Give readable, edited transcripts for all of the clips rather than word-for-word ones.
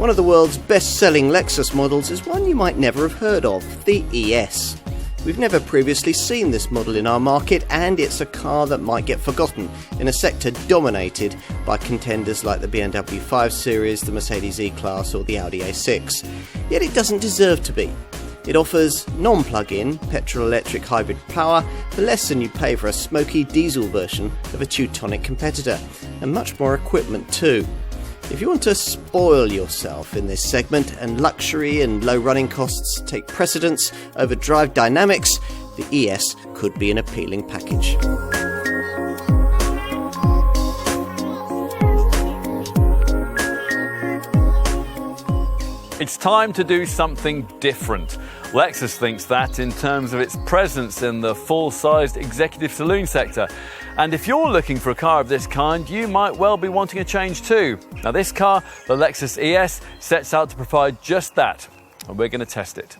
One of the world's best-selling Lexus models is one you might never have heard of, the ES. We've never previously seen this model in our market, and it's a car that might get forgotten in a sector dominated by contenders like the BMW 5 Series, the Mercedes E-Class or the Audi A6. Yet it doesn't deserve to be. It offers non-plug-in, petrol-electric hybrid power for less than you pay for a smoky diesel version of a Teutonic competitor, and much more equipment too. If you want to spoil yourself in this segment and luxury and low running costs take precedence over drive dynamics, the ES could be an appealing package. It's time to do something different. Lexus thinks that in terms of its presence in the full-sized executive saloon sector. And if you're looking for a car of this kind, you might well be wanting a change too. Now this car, the Lexus ES, sets out to provide just that, and we're going to test it.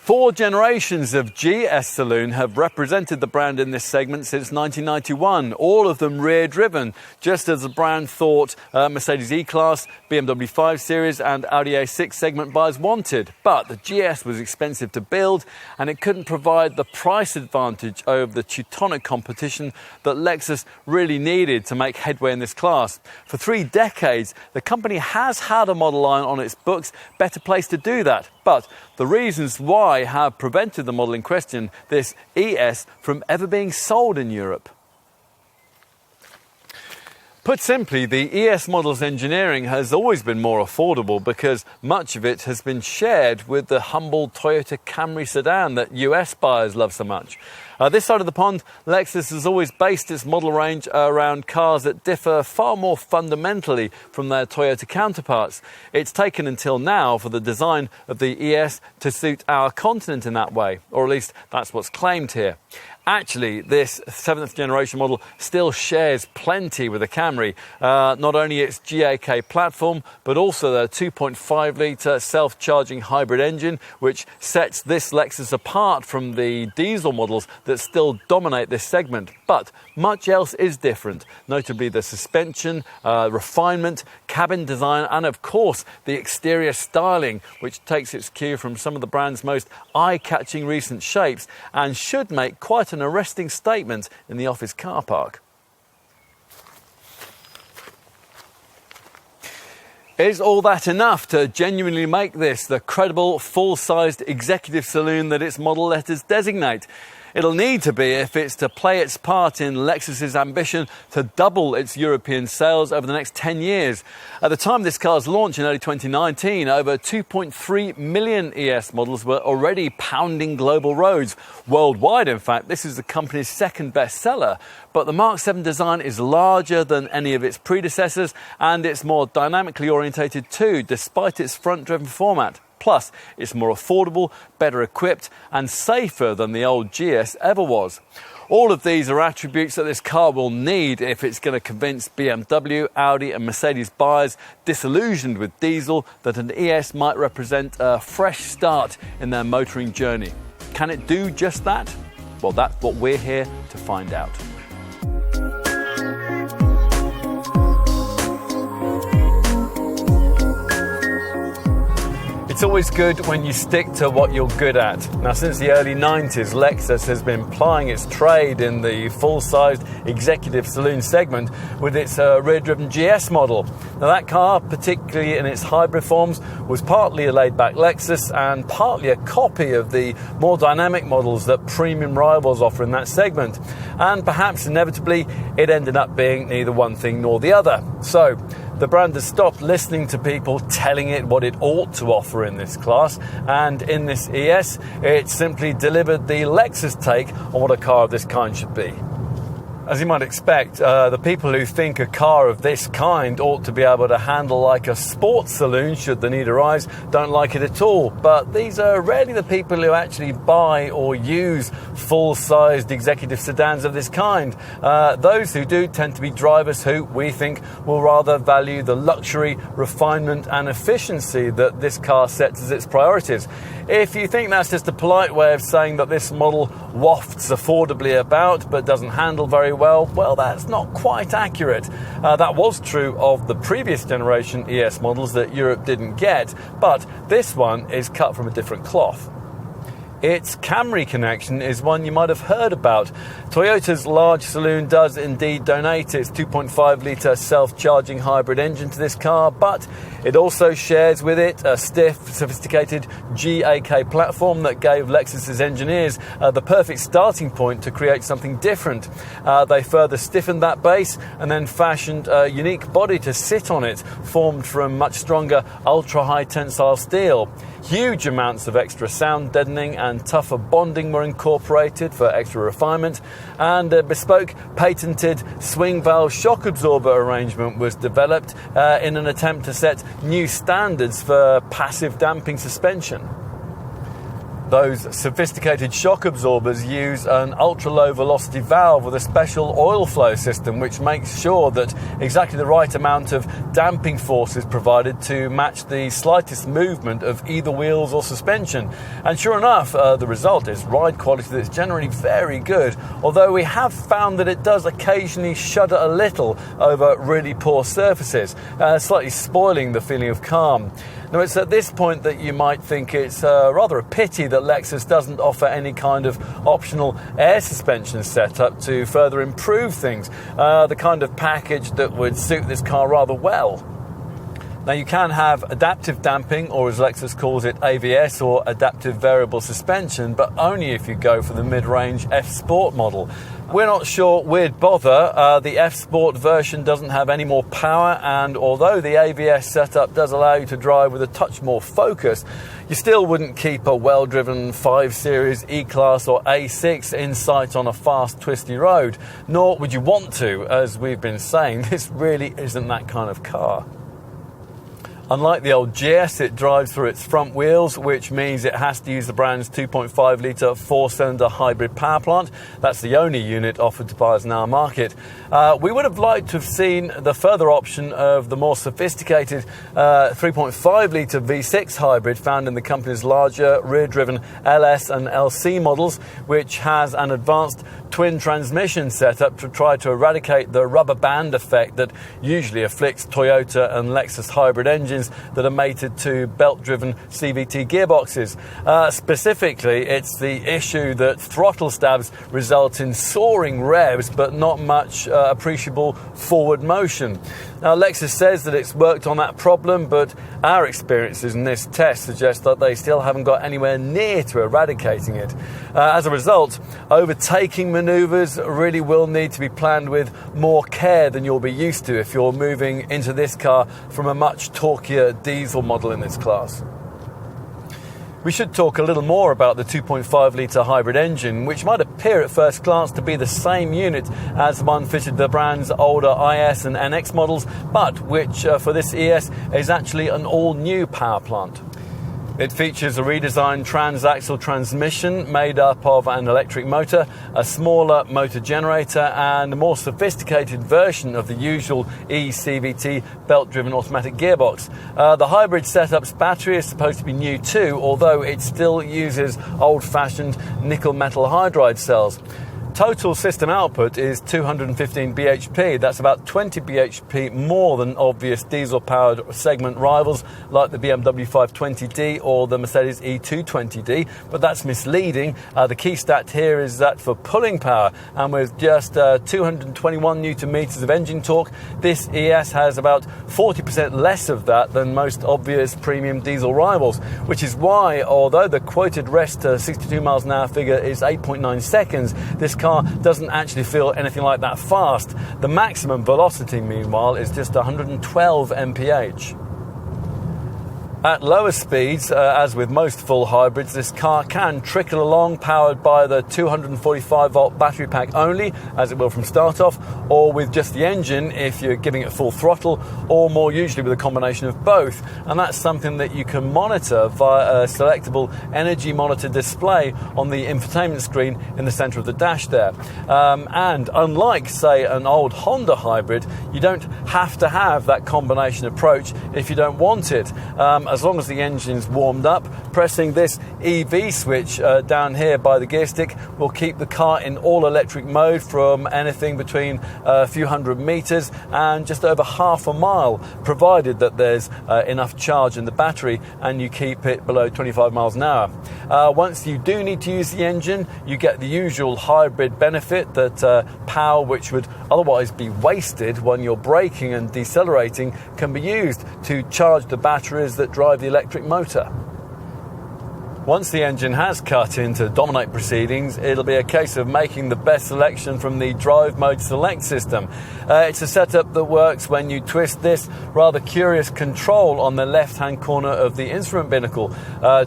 4 generations of GS Saloon have represented the brand in this segment since 1991, all of them rear-driven, just as the brand thought Mercedes E-Class, BMW 5 Series and Audi A6-segment buyers wanted. But the GS was expensive to build, and it couldn't provide the price advantage over the Teutonic competition that Lexus really needed to make headway in this class. For 3 decades, the company has had a model line on its books better placed to do that. But the reasons why have prevented the model in question, this ES, from ever being sold in Europe. Put simply, the ES model's engineering has always been more affordable because much of it has been shared with the humble Toyota Camry sedan that US buyers love so much. This side of the pond, Lexus has always based its model range around cars that differ far more fundamentally from their Toyota counterparts. It's taken until now for the design of the ES to suit our continent in that way, or at least that's what's claimed here. Actually, this 7th generation model still shares plenty with the Camry. Not only its GAK platform, but also the 2.5-litre self-charging hybrid engine, which sets this Lexus apart from the diesel models that still dominate this segment. But much else is different, notably the suspension, refinement, cabin design, and of course the exterior styling, which takes its cue from some of the brand's most eye-catching recent shapes and should make quite an arresting statement in the office car park. Is all that enough to genuinely make this the credible, full-sized executive saloon that its model letters designate? It'll need to be if it's to play its part in Lexus's ambition to double its European sales over the next 10 years. At the time this car's launch in early 2019, over 2.3 million ES models were already pounding global roads. Worldwide, in fact, this is the company's second best seller. But the Mark 7 design is larger than any of its predecessors, and it's more dynamically orientated too, despite its front-driven format. Plus, it's more affordable, better equipped and safer than the old GS ever was. All of these are attributes that this car will need if it's going to convince BMW, Audi and Mercedes buyers disillusioned with diesel that an ES might represent a fresh start in their motoring journey. Can it do just that? Well, that's what we're here to find out. It's always good when you stick to what you're good at. Now, since the early 90s, Lexus has been plying its trade in the full-sized executive saloon segment with its rear-driven GS model. Now, that car, particularly in its hybrid forms, was partly a laid-back Lexus and partly a copy of the more dynamic models that premium rivals offer in that segment. And perhaps inevitably, it ended up being neither one thing nor the other. So, the brand has stopped listening to people telling it what it ought to offer in this class, and in this ES, it simply delivered the Lexus take on what a car of this kind should be. As you might expect, the people who think a car of this kind ought to be able to handle like a sports saloon should the need arise don't like it at all. But these are rarely the people who actually buy or use full-sized executive sedans of this kind. Those who do tend to be drivers who, we think, will rather value the luxury, refinement and efficiency that this car sets as its priorities. If you think that's just a polite way of saying that this model wafts affordably about but doesn't handle very well, that's not quite accurate. That was true of the previous generation ES models that Europe didn't get, but this one is cut from a different cloth. Its Camry connection is one you might have heard about. Toyota's large saloon does indeed donate its 2.5-litre self-charging hybrid engine to this car, but it also shares with it a stiff, sophisticated GAK platform that gave Lexus's engineers the perfect starting point to create something different. They further stiffened that base and then fashioned a unique body to sit on it, formed from much stronger ultra-high tensile steel. Huge amounts of extra sound deadening and tougher bonding were incorporated for extra refinement, and a bespoke patented swing valve shock absorber arrangement was developed in an attempt to set new standards for passive damping suspension. Those sophisticated shock absorbers use an ultra-low velocity valve with a special oil flow system which makes sure that exactly the right amount of damping force is provided to match the slightest movement of either wheels or suspension. And sure enough, the result is ride quality that's generally very good, although we have found that it does occasionally shudder a little over really poor surfaces, slightly spoiling the feeling of calm. Now, it's at this point that you might think it's rather a pity that Lexus doesn't offer any kind of optional air suspension setup to further improve things, the kind of package that would suit this car rather well. Now, you can have adaptive damping, or as Lexus calls it, AVS, or adaptive variable suspension, but only if you go for the mid-range F Sport model. We're not sure we'd bother. The F Sport version doesn't have any more power, and although the AVS setup does allow you to drive with a touch more focus, you still wouldn't keep a well-driven 5 Series E-Class or A6 in sight on a fast, twisty road. Nor would you want to, as we've been saying. This really isn't that kind of car. Unlike the old GS, it drives through its front wheels, which means it has to use the brand's 2.5-litre 4-cylinder hybrid power plant. That's the only unit offered to buyers in our market. We would have liked to have seen the further option of the more sophisticated 3.5-litre V6 hybrid found in the company's larger rear-driven LS and LC models, which has an advanced twin transmission setup to try to eradicate the rubber band effect that usually afflicts Toyota and Lexus hybrid engines that are mated to belt-driven CVT gearboxes. Specifically, it's the issue that throttle stabs result in soaring revs but not much appreciable forward motion. Now, Lexus says that it's worked on that problem, but our experiences in this test suggest that they still haven't got anywhere near to eradicating it. As a result, overtaking manoeuvres really will need to be planned with more care than you'll be used to if you're moving into this car from a much torquier diesel model in this class. We should talk a little more about the 2.5-litre hybrid engine, which might appear at first glance to be the same unit as the one fitted to the brand's older IS and NX models, but which for this ES is actually an all-new power plant. It features a redesigned transaxle transmission made up of an electric motor, a smaller motor generator, and a more sophisticated version of the usual eCVT belt-driven automatic gearbox. The hybrid setup's battery is supposed to be new too, although it still uses old-fashioned nickel metal hydride cells. Total system output is 215 bhp. That's about 20 bhp more than obvious diesel-powered segment rivals like the BMW 520d or the Mercedes E220d, but that's misleading. The key stat here is that for pulling power, and with just 221 newton meters of engine torque, this ES has about 40% less of that than most obvious premium diesel rivals, which is why, although the quoted rest to 62 miles an hour figure is 8.9 seconds, this car doesn't actually feel anything like that fast. The maximum velocity, meanwhile, is just 112 mph. At lower speeds, as with most full hybrids, this car can trickle along powered by the 245-volt battery pack only, as it will from start off, or with just the engine if you're giving it full throttle, or more usually with a combination of both. And that's something that you can monitor via a selectable energy monitor display on the infotainment screen in the centre of the dash there. And unlike, say, an old Honda hybrid, you don't have to have that combination approach if you don't want it. as long as the engine's warmed up. Pressing this EV switch down here by the gear stick will keep the car in all-electric mode from anything between a few hundred meters and just over half a mile, provided that there's enough charge in the battery and you keep it below 25 miles an hour. Once you do need to use the engine, you get the usual hybrid benefit that power which would otherwise be wasted when you're braking and decelerating can be used to charge the batteries that drive the electric motor. Once the engine has cut into dominate proceedings, it'll be a case of making the best selection from the drive mode select system. It's a setup that works when you twist this rather curious control on the left-hand corner of the instrument binnacle,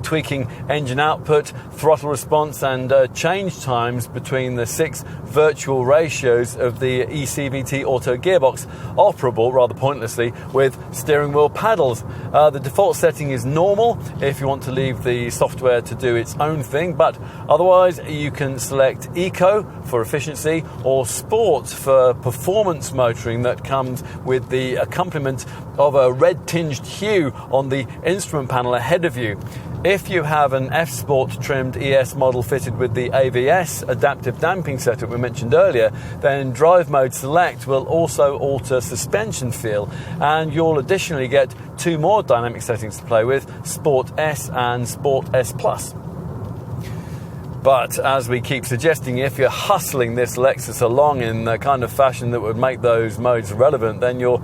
tweaking engine output, throttle response and change times between the 6 virtual ratios of the eCVT auto gearbox, operable rather pointlessly with steering wheel paddles. The default setting is normal if you want to leave the software to do its own thing, but otherwise you can select Eco for efficiency or Sport for performance motoring that comes with the accompaniment of a red-tinged hue on the instrument panel ahead of you. If you have an F-Sport trimmed ES model fitted with the AVS adaptive damping setup we mentioned earlier, then Drive Mode Select will also alter suspension feel, and you'll additionally get 2 more dynamic settings to play with, Sport S and Sport S Plus. But as we keep suggesting, if you're hustling this Lexus along in the kind of fashion that would make those modes relevant, then you're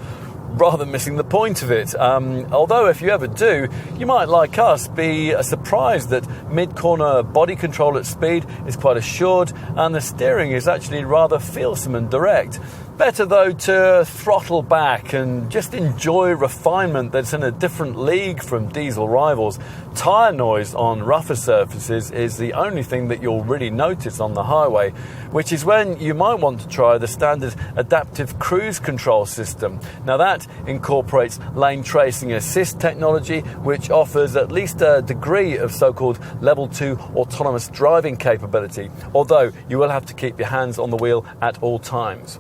rather missing the point of it. Although if you ever do, you might, like us, be surprised that mid-corner body control at speed is quite assured and the steering is actually rather feelsome and direct. Better though to throttle back and just enjoy refinement that's in a different league from diesel rivals. Tyre noise on rougher surfaces is the only thing that you'll really notice on the highway, which is when you might want to try the standard adaptive cruise control system. Now that incorporates lane tracing assist technology, which offers at least a degree of so-called level 2 autonomous driving capability, although you will have to keep your hands on the wheel at all times.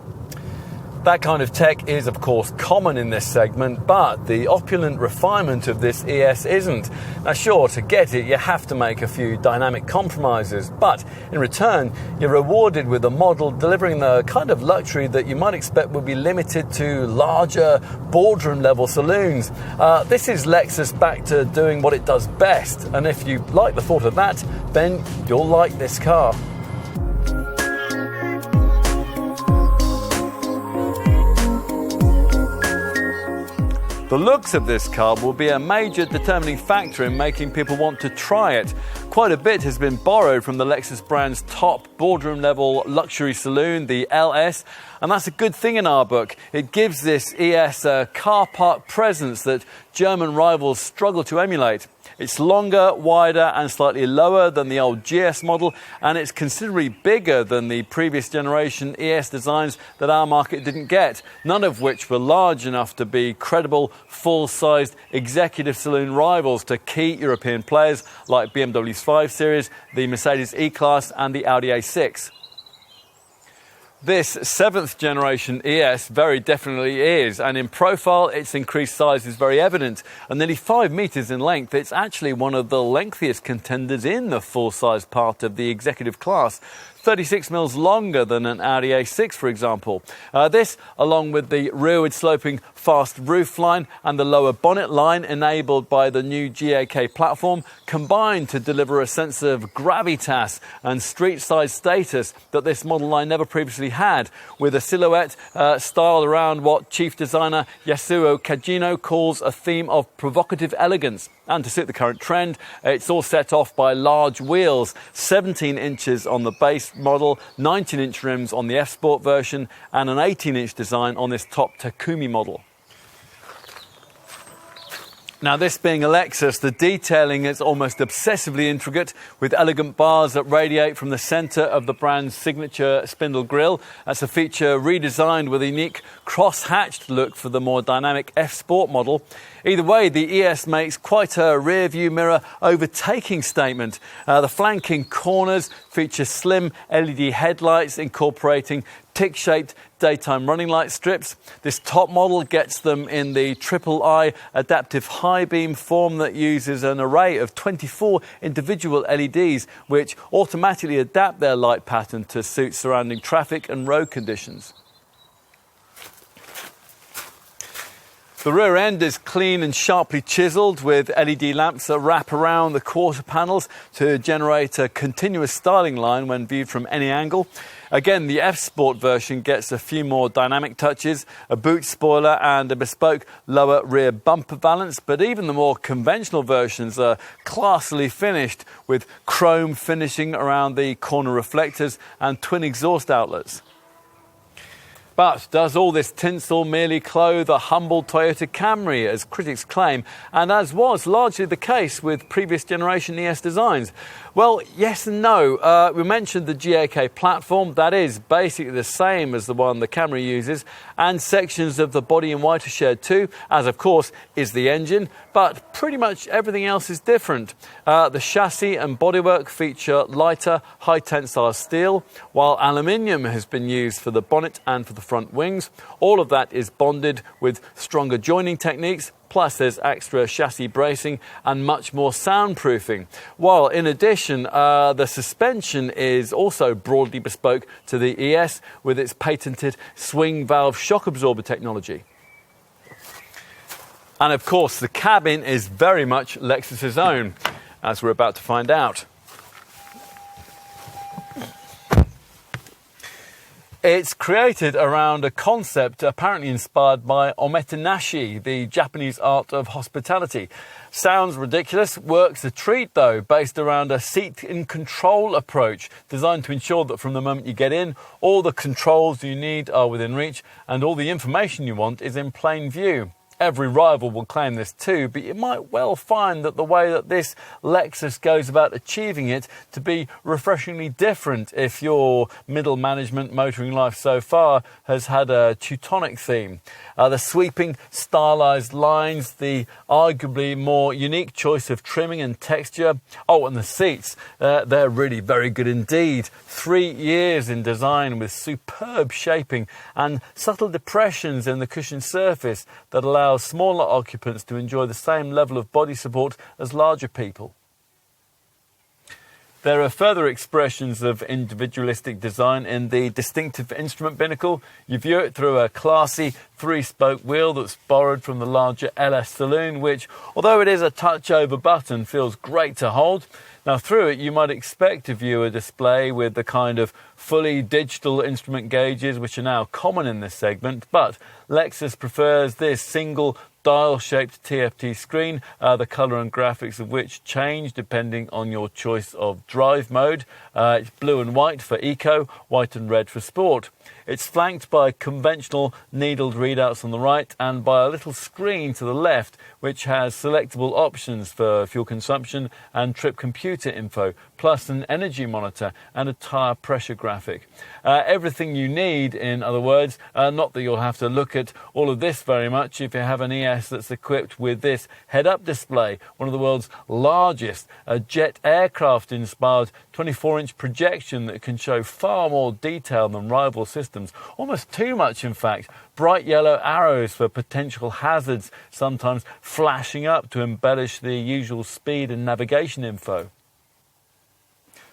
That kind of tech is, of course, common in this segment, but the opulent refinement of this ES isn't. Now, sure, to get it, you have to make a few dynamic compromises, but in return, you're rewarded with a model delivering the kind of luxury that you might expect would be limited to larger, boardroom-level saloons. This is Lexus back to doing what it does best, and if you like the thought of that, then you'll like this car. The looks of this car will be a major determining factor in making people want to try it. Quite a bit has been borrowed from the Lexus brand's top boardroom-level luxury saloon, the LS, and that's a good thing in our book. It gives this ES a car park presence that German rivals struggle to emulate. It's longer, wider and slightly lower than the old GS model, and it's considerably bigger than the previous generation ES designs that our market didn't get, none of which were large enough to be credible, full-sized executive saloon rivals to key European players like BMW's 5 Series, the Mercedes E-Class and the Audi A6. This 7th generation ES very definitely is, and in profile its increased size is very evident. At nearly 5 metres in length, it's actually one of the lengthiest contenders in the full-size part of the executive class. 36 mils longer than an Audi A6, for example. This, along with the rearward sloping fast roof line and the lower bonnet line enabled by the new GAK platform, combine to deliver a sense of gravitas and street-side status that this model line never previously had, with a silhouette styled around what chief designer Yasuo Kajino calls a theme of provocative elegance. And to suit the current trend, it's all set off by large wheels, 17 inches on the base model, 19-inch rims on the F-Sport version, and an 18-inch design on this top Takumi model. Now, this being a Lexus, the detailing is almost obsessively intricate, with elegant bars that radiate from the centre of the brand's signature spindle grille. That's a feature redesigned with a unique cross-hatched look for the more dynamic F-Sport model. Either way, the ES makes quite a rear-view mirror overtaking statement. The flanking corners feature slim LED headlights incorporating tick-shaped daytime running light strips. This top model gets them in the triple I adaptive high beam form that uses an array of 24 individual LEDs which automatically adapt their light pattern to suit surrounding traffic and road conditions. The rear end is clean and sharply chiselled with LED lamps that wrap around the quarter panels to generate a continuous styling line when viewed from any angle. Again, the F-Sport version gets a few more dynamic touches, a boot spoiler and a bespoke lower rear bumper valance, but even the more conventional versions are classily finished with chrome finishing around the corner reflectors and twin exhaust outlets. But does all this tinsel merely clothe a humble Toyota Camry, as critics claim, and as was largely the case with previous generation ES designs? Well, yes and no. We mentioned the GAK platform. That is basically the same as the one the Camry uses, and sections of the body in white are shared too, as of course is the engine, but pretty much everything else is different. The chassis and bodywork feature lighter, high tensile steel, while aluminium has been used for the bonnet and for the front wings. All of that is bonded with stronger joining techniques, plus there's extra chassis bracing and much more soundproofing. While in addition, the suspension is also broadly bespoke to the ES with its patented swing valve shock absorber technology. And of course, the cabin is very much Lexus's own, as we're about to find out. It's created around a concept apparently inspired by omotenashi, the Japanese art of hospitality. Sounds ridiculous, works a treat though, based around a seat-in-control approach designed to ensure that from the moment you get in, all the controls you need are within reach and all the information you want is in plain view. Every rival will claim this too, but you might well find that the way that this Lexus goes about achieving it to be refreshingly different if your middle management motoring life so far has had a Teutonic theme. The sweeping, stylised lines, the arguably more unique choice of trimming and texture. Oh, and the seats, they're really very good indeed. 3 years in design with superb shaping and subtle depressions in the cushion surface that allow smaller occupants to enjoy the same level of body support as larger people. There are further expressions of individualistic design in the distinctive instrument binnacle. You view it through a classy 3-spoke wheel that's borrowed from the larger LS Saloon, which, although it is a touch-over button, feels great to hold. Now, through it, you might expect to view a display with the kind of fully digital instrument gauges which are now common in this segment, but Lexus prefers this single dial-shaped TFT screen, the colour and graphics of which change depending on your choice of drive mode. It's blue and white for eco, white and red for sport. It's flanked by conventional needled readouts on the right and by a little screen to the left which has selectable options for fuel consumption and trip computer info, plus an energy monitor and a tyre pressure graphic. Everything you need, in other words. Not that you'll have to look at all of this very much if you have an ES that's equipped with this head-up display, one of the world's largest, a jet aircraft-inspired 24-inch projection that can show far more detail than rival systems, almost too much in fact. Bright yellow arrows for potential hazards, sometimes flashing up to embellish the usual speed and navigation info.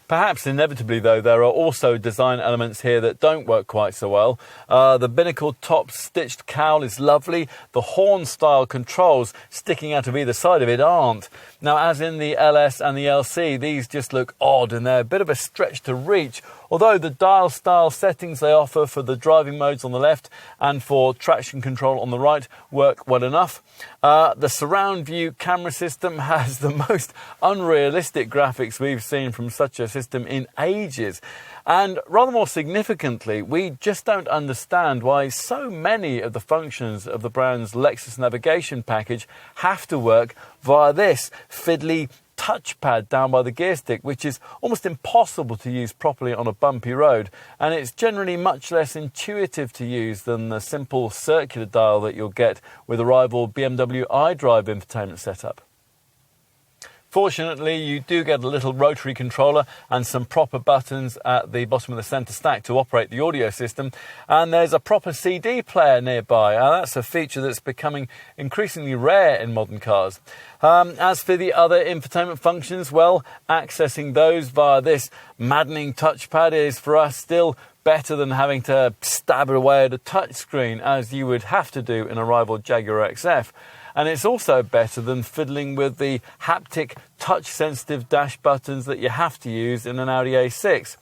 Perhaps inevitably, though, there are also design elements here that don't work quite so well. The binnacle top stitched cowl is lovely. The horn-style controls sticking out of either side of it aren't. Now, as in the LS and the LC, these just look odd and they're a bit of a stretch to reach, although the dial-style settings they offer for the driving modes on the left and for traction control on the right work well enough. The surround view camera system has the most unrealistic graphics we've seen from such a system in ages. And rather more significantly, we just don't understand why so many of the functions of the brand's Lexus navigation package have to work via this fiddly touchpad down by the gear stick, which is almost impossible to use properly on a bumpy road, and it's generally much less intuitive to use than the simple circular dial that you'll get with a rival BMW iDrive infotainment setup. Fortunately, you do get a little rotary controller and some proper buttons at the bottom of the centre stack to operate the audio system. And there's a proper CD player nearby. And that's a feature that's becoming increasingly rare in modern cars. As for the other infotainment functions, well, accessing those via this maddening touchpad is for us still better than having to stab away at a touchscreen, as you would have to do in a rival Jaguar XF. And it's also better than fiddling with the haptic, touch-sensitive dash buttons that you have to use in an Audi A6.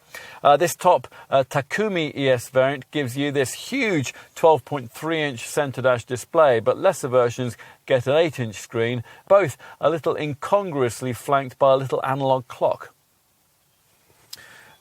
This top Takumi ES variant gives you this huge 12.3-inch centre dash display, but lesser versions get an 8-inch screen, both a little incongruously flanked by a little analogue clock.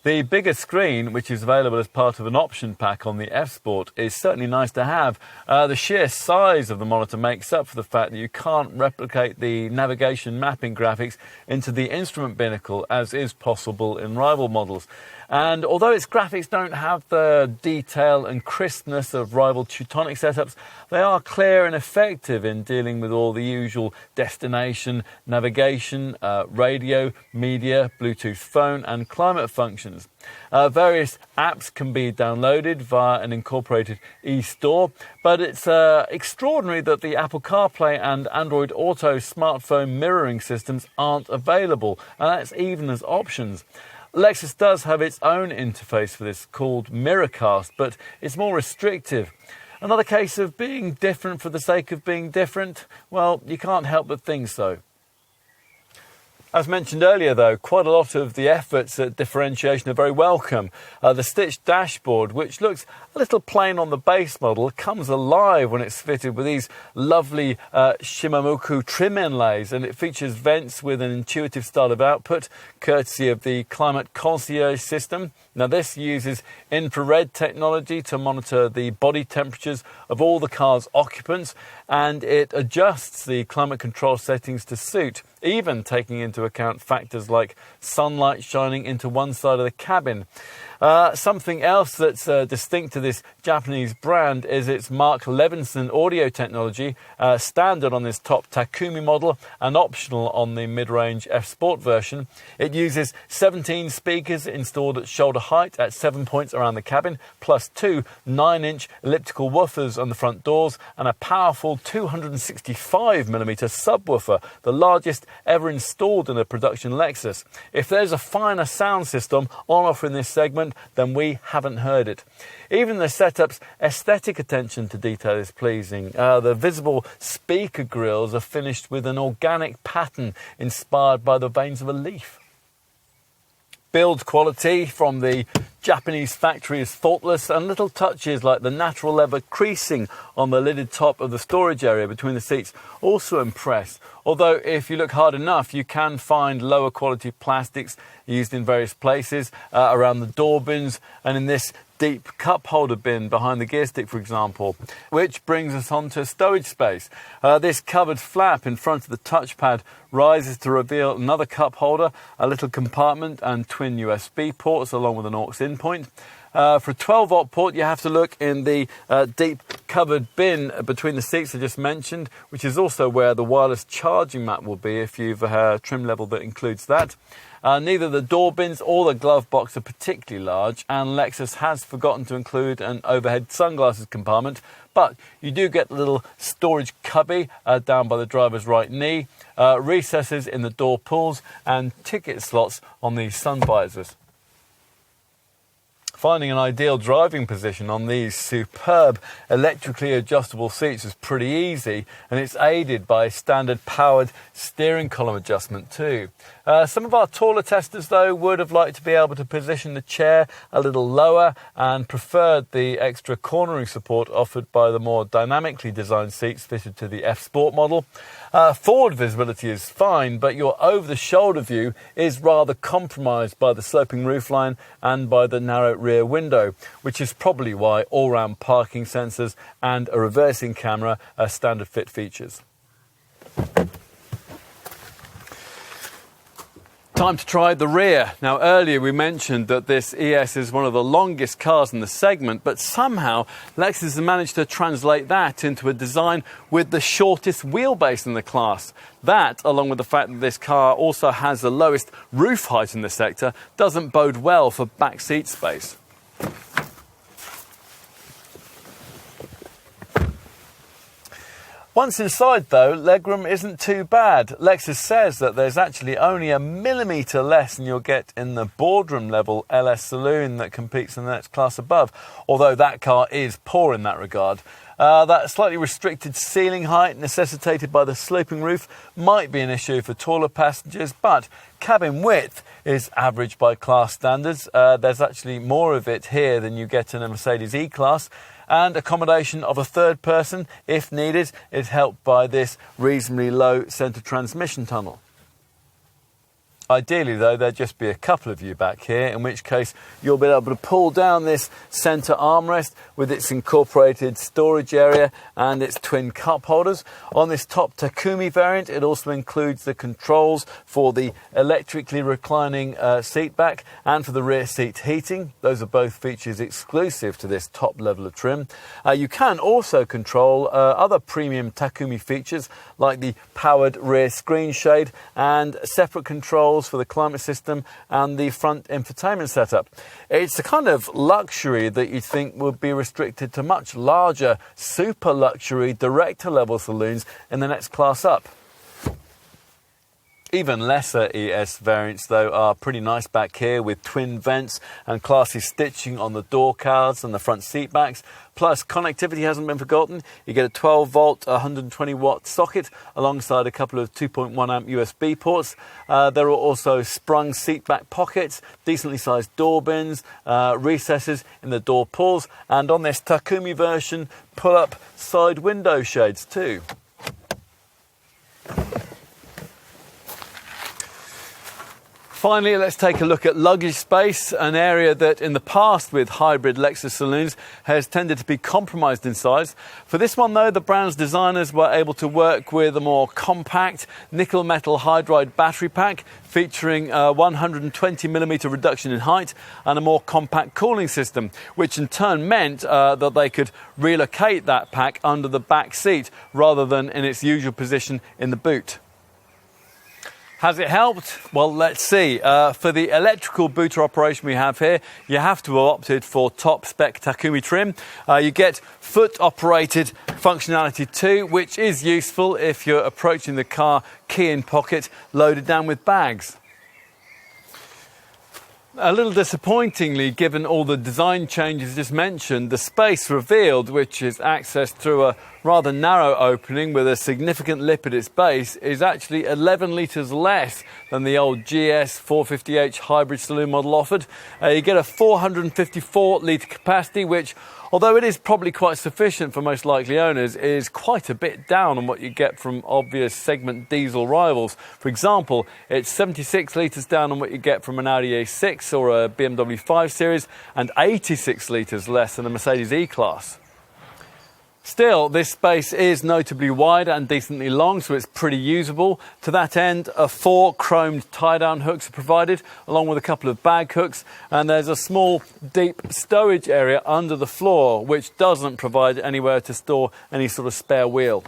The bigger screen, which is available as part of an option pack on the F-Sport, is certainly nice to have. The sheer size of the monitor makes up for the fact that you can't replicate the navigation mapping graphics into the instrument binnacle, as is possible in rival models. And although its graphics don't have the detail and crispness of rival Teutonic setups, they are clear and effective in dealing with all the usual destination, navigation, radio, media, Bluetooth phone and climate functions. Various apps can be downloaded via an incorporated e-store, but it's extraordinary that the Apple CarPlay and Android Auto smartphone mirroring systems aren't available, and that's even as options. Lexus does have its own interface for this called Miracast, but it's more restrictive. Another case of being different for the sake of being different? Well, you can't help but think so. As mentioned earlier, though, quite a lot of the efforts at differentiation are very welcome. The stitched dashboard, which looks a little plain on the base model, comes alive when it's fitted with these lovely Shimamoku trim inlays, and it features vents with an intuitive style of output, courtesy of the Climate Concierge system. Now, this uses infrared technology to monitor the body temperatures of all the car's occupants, and it adjusts the climate control settings to suit, even taking into account factors like sunlight shining into one side of the cabin. Something else that's distinct to this Japanese brand is its Mark Levinson audio technology, standard on this top Takumi model and optional on the mid-range F-Sport version. It uses 17 speakers installed at shoulder height at 7 points around the cabin, plus two 9-inch elliptical woofers on the front doors and a powerful 265mm subwoofer, the largest ever installed in a production Lexus. If there's a finer sound system on offer in this segment, then we haven't heard it. Even the setup's aesthetic attention to detail is pleasing. The visible speaker grills are finished with an organic pattern inspired by the veins of a leaf. Build quality from the Japanese factory is faultless, and little touches like the natural leather creasing on the lidded top of the storage area between the seats also impress. Although if you look hard enough, you can find lower quality plastics used in various places, around the door bins and in this deep cup holder bin behind the gear stick, for example, which brings us on to stowage space. This covered flap in front of the touchpad rises to reveal another cup holder, a little compartment and twin USB ports along with an aux in point. For a 12-volt port, you have to look in the deep covered bin between the seats I just mentioned, which is also where the wireless charging mat will be if you've a trim level that includes that. Neither the door bins or the glove box are particularly large, and Lexus has forgotten to include an overhead sunglasses compartment, but you do get the little storage cubby down by the driver's right knee, recesses in the door pulls, and ticket slots on the sun visors. Finding an ideal driving position on these superb electrically adjustable seats is pretty easy, and it's aided by standard powered steering column adjustment too. Some of our taller testers, though, would have liked to be able to position the chair a little lower and preferred the extra cornering support offered by the more dynamically designed seats fitted to the F-Sport model. Forward visibility is fine, but your over-the-shoulder view is rather compromised by the sloping roofline and by the narrow rear window, which is probably why all-round parking sensors and a reversing camera are standard fit features. Time to try the rear. Now, earlier we mentioned that this ES is one of the longest cars in the segment, but somehow Lexus has managed to translate that into a design with the shortest wheelbase in the class. That, along with the fact that this car also has the lowest roof height in the sector, doesn't bode well for back seat space. Once inside, though, legroom isn't too bad. Lexus says that there's actually only a millimetre less than you'll get in the boardroom level LS Saloon that competes in the next class above, although that car is poor in that regard. That slightly restricted ceiling height necessitated by the sloping roof might be an issue for taller passengers, but cabin width is average by class standards. There's actually more of it here than you get in a Mercedes E-Class, and accommodation of a third person, if needed, is helped by this reasonably low centre transmission tunnel. Ideally, though, there'd just be a couple of you back here, in which case you'll be able to pull down this centre armrest with its incorporated storage area and its twin cup holders. On this top Takumi variant, it also includes the controls for the electrically reclining seat back and for the rear seat heating. Those are both features exclusive to this top level of trim. You can also control other premium Takumi features like the powered rear screen shade and separate controls for the climate system and the front infotainment setup. It's a kind of luxury that you'd think would be restricted to much larger super luxury director level saloons in the next class up. Even lesser ES variants, though, are pretty nice back here with twin vents and classy stitching on the door cards and the front seat backs. Plus, connectivity hasn't been forgotten. You get a 12-volt, 120-watt socket alongside a couple of 2.1-amp USB ports. There are also sprung seat back pockets, decently sized door bins, recesses in the door pulls, and on this Takumi version, pull-up side window shades too. Finally, let's take a look at luggage space, an area that in the past with hybrid Lexus saloons has tended to be compromised in size. For this one, though, the brand's designers were able to work with a more compact nickel metal hydride battery pack featuring a 120mm reduction in height and a more compact cooling system, which in turn meant that they could relocate that pack under the back seat rather than in its usual position in the boot. Has it helped? Well, let's see. For the electrical booter operation we have here, you have to have opted for top spec Takumi trim. You get foot operated functionality too, which is useful if you're approaching the car key in pocket, loaded down with bags. A little disappointingly, given all the design changes just mentioned, the space revealed, which is accessed through a rather narrow opening with a significant lip at its base, is actually 11 litres less than the old GS 450h hybrid saloon model offered. You get a 454 litre capacity, which, although it is probably quite sufficient for most likely owners, is quite a bit down on what you get from obvious segment diesel rivals. For example, it's 76 litres down on what you get from an Audi A6 or a BMW 5 Series and 86 litres less than a Mercedes E-Class. Still, this space is notably wide and decently long, so it's pretty usable. To that end, 4 chromed tie-down hooks are provided, along with a couple of bag hooks, and there's a small, deep stowage area under the floor, which doesn't provide anywhere to store any sort of spare wheel.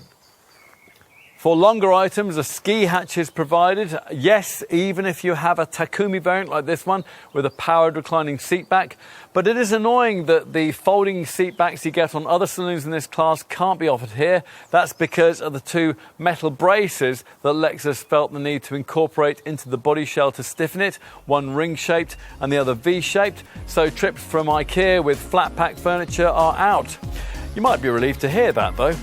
For longer items, a ski hatch is provided. Yes, even if you have a Takumi variant like this one with a powered reclining seat back. But it is annoying that the folding seat backs you get on other saloons in this class can't be offered here. That's because of the 2 metal braces that Lexus felt the need to incorporate into the body shell to stiffen it, one ring-shaped and the other V-shaped. So trips from IKEA with flat pack furniture are out. You might be relieved to hear that, though.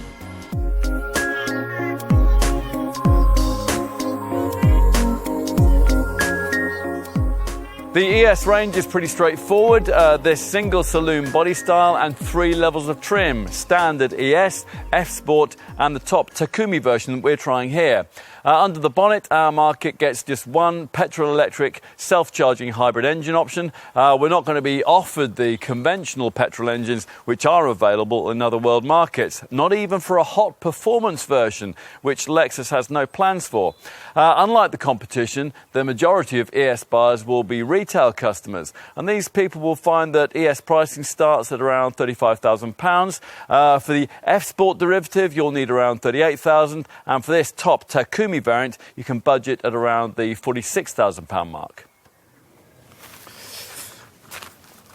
The ES range is pretty straightforward. There's single saloon body style and 3 levels of trim: standard ES, F Sport and the top Takumi version that we're trying here. Under the bonnet, our market gets just one petrol-electric self-charging hybrid engine option. We're not going to be offered the conventional petrol engines which are available in other world markets, not even for a hot performance version, which Lexus has no plans for. Unlike the competition, the majority of ES buyers will be retail customers, and these people will find that ES pricing starts at around £35,000. For the F-Sport derivative, you'll need around £38,000, and for this top Takumi variant, you can budget at around the £46,000 mark.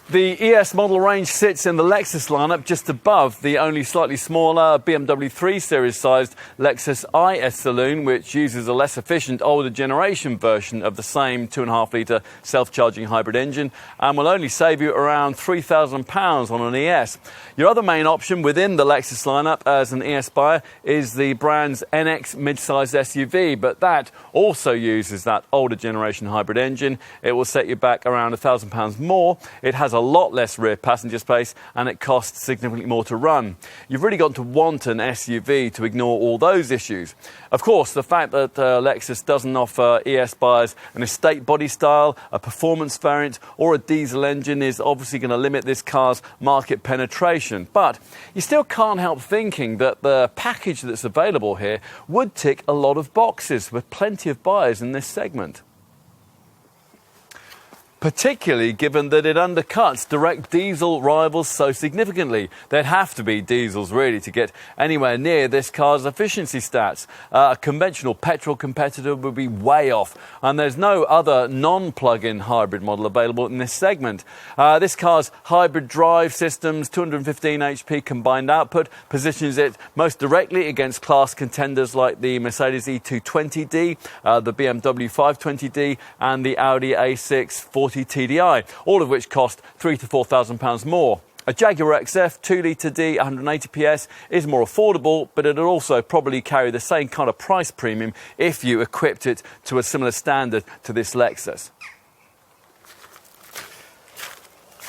The ES model range sits in the Lexus lineup just above the only slightly smaller BMW 3 Series sized Lexus IS Saloon, which uses a less efficient older generation version of the same 2.5-litre self-charging hybrid engine and will only save you around £3,000 on an ES. Your other main option within the Lexus lineup as an ES buyer is the brand's NX mid-sized SUV, but that also uses that older generation hybrid engine. It will set you back around £1,000 more. It has a lot less rear passenger space and it costs significantly more to run. You've really got to want an SUV to ignore all those issues. Of course, the fact that Lexus doesn't offer ES buyers an estate body style, a performance variant or a diesel engine is obviously going to limit this car's market penetration. But you still can't help thinking that the package that's available here would tick a lot of boxes with plenty of buyers in this segment. Particularly given that it undercuts direct diesel rivals so significantly. There'd have to be diesels really to get anywhere near this car's efficiency stats. A conventional petrol competitor would be way off, and there's no other non-plug-in hybrid model available in this segment. This car's hybrid drive system's 215 HP combined output positions it most directly against class contenders like the Mercedes E220d, the BMW 520d and the Audi A6 TDI, all of which cost £3,000 to £4,000 more. A Jaguar XF 2-litre D 180 PS is more affordable, but it'll also probably carry the same kind of price premium if you equipped it to a similar standard to this Lexus.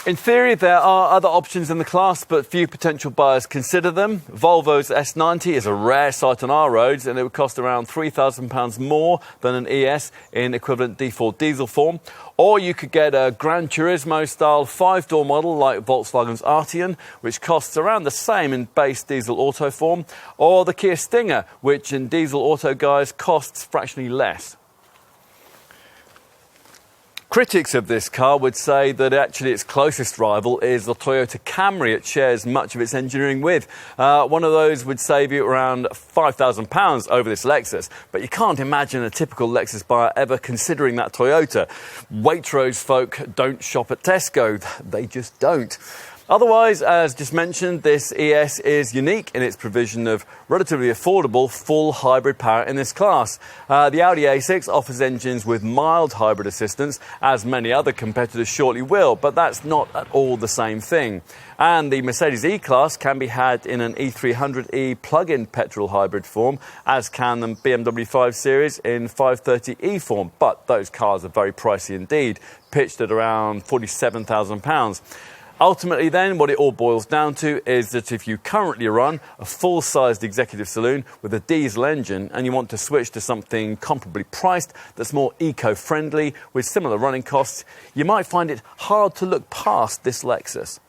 In theory, there are other options in the class, but few potential buyers consider them. Volvo's S90 is a rare sight on our roads, and it would cost around £3,000 more than an ES in equivalent D4 diesel form. Or you could get a Gran Turismo-style 5-door model like Volkswagen's Arteon, which costs around the same in base diesel auto form. Or the Kia Stinger, which in diesel auto guise costs fractionally less. Critics of this car would say that actually its closest rival is the Toyota Camry it shares much of its engineering with. One of those would save you around £5,000 over this Lexus, but you can't imagine a typical Lexus buyer ever considering that Toyota. Waitrose folk don't shop at Tesco, they just don't. Otherwise, as just mentioned, this ES is unique in its provision of relatively affordable full hybrid power in this class. The Audi A6 offers engines with mild hybrid assistance, as many other competitors shortly will, but that's not at all the same thing. And the Mercedes E-Class can be had in an E300e plug-in petrol hybrid form, as can the BMW 5 Series in 530e form, but those cars are very pricey indeed, pitched at around £47,000. Ultimately then, what it all boils down to is that if you currently run a full-sized Executive Saloon with a diesel engine and you want to switch to something comparably priced that's more eco-friendly with similar running costs, you might find it hard to look past this Lexus.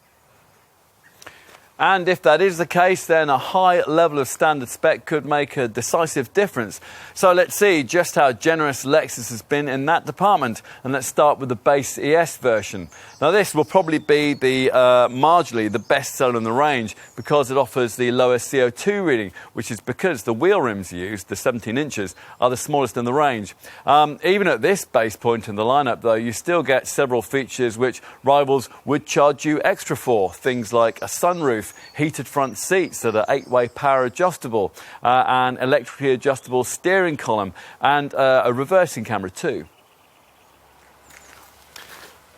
And if that is the case, then a high level of standard spec could make a decisive difference. So let's see just how generous Lexus has been in that department. And let's start with the base ES version. Now this will probably be the marginally the best seller in the range because it offers the lowest CO2 reading, which is because the wheel rims used, the 17 inches, are the smallest in the range. Even at this base point in the lineup, though, you still get several features which rivals would charge you extra for. Things like a sunroof, heated front seats that are 8-way power adjustable, an electrically adjustable steering column and a reversing camera too.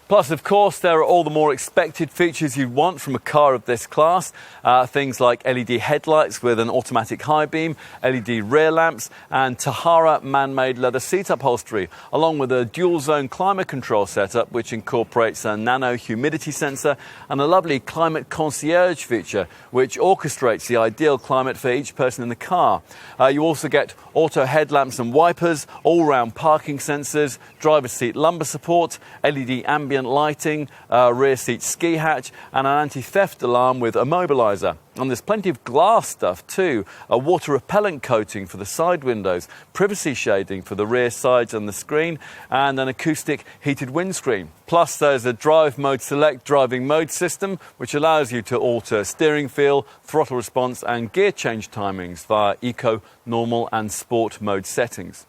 Plus, of course, there are all the more expected features you'd want from a car of this class. Things like LED headlights with an automatic high beam, LED rear lamps, and Tahara man-made leather seat upholstery, along with a dual-zone climate control setup which incorporates a nano humidity sensor and a lovely climate concierge feature which orchestrates the ideal climate for each person in the car. You also get auto headlamps and wipers, all-round parking sensors, driver's seat lumbar support, LED ambient lighting, rear seat ski hatch, and an anti-theft alarm with immobiliser. And there's plenty of glass stuff too, a water repellent coating for the side windows, privacy shading for the rear sides and the screen, and an acoustic heated windscreen. Plus there's a drive mode select driving mode system which allows you to alter steering feel, throttle response and gear change timings via eco, normal and sport mode settings.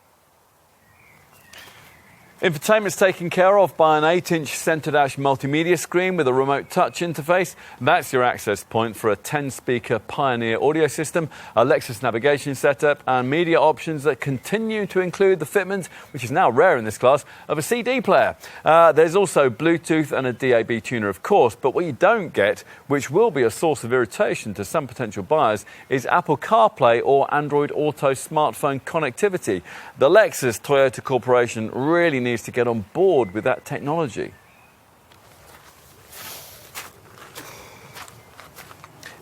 Infotainment's taken care of by an 8-inch centre-dash multimedia screen with a remote touch interface. That's your access point for a 10-speaker Pioneer audio system, a Lexus navigation setup, and media options that continue to include the fitment, which is now rare in this class, of a CD player. There's also Bluetooth and a DAB tuner, of course, but what you don't get, which will be a source of irritation to some potential buyers, is Apple CarPlay or Android Auto smartphone connectivity. The Lexus Toyota Corporation really needs to get on board with that technology.